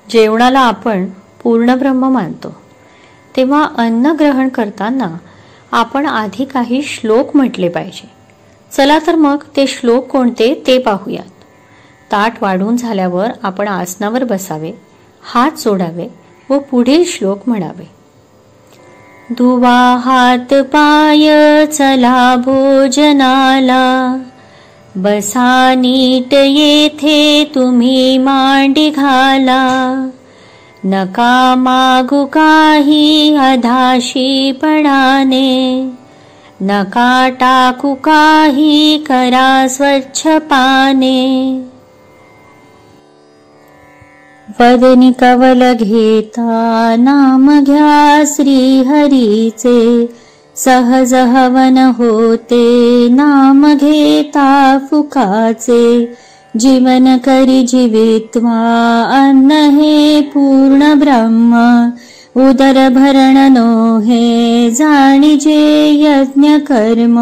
जेवणाला आपण पूर्ण ब्रह्म मानतो, तेव्हा अन्न ग्रहण करताना आपण आधी काही श्लोक म्हटले पाहिजे. चला तर मग ते श्लोक कोणते ते पाहूयात. ताट वाढून झाल्यावर आपण आसनावर बसावे, हात जोडावे व पुढील श्लोक म्हणावे. धुवा हात पाय चला भोजनाला, बसा नीट येथे तुम्ही मांडी घाला. नका मागू काही अधाशीपणाने, नका टाकू काही करा स्वच्छ पाने. वदनी कवल घेता नाम घ्या श्री हरीचे, सहज हवन होते नाम घेता फुकाचे. जीवन करी जीवित्वा अन्न हे पूर्ण ब्रह्म, उदर भरण नो हे जाणीजे यज्ञ कर्म.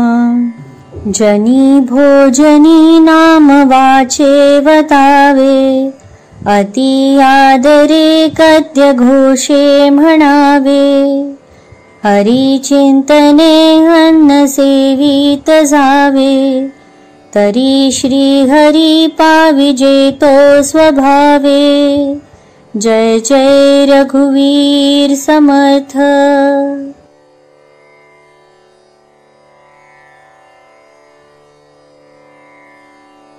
जनी भोजनी नाम वाचे वतावे, अति आदरे कद्य घोषे म्हणावे. हरी चिंतने अन्न सेवित जावे, तरी श्री हरी पाविजे तो स्वभावे. जय जय रघुवीर समर्थ.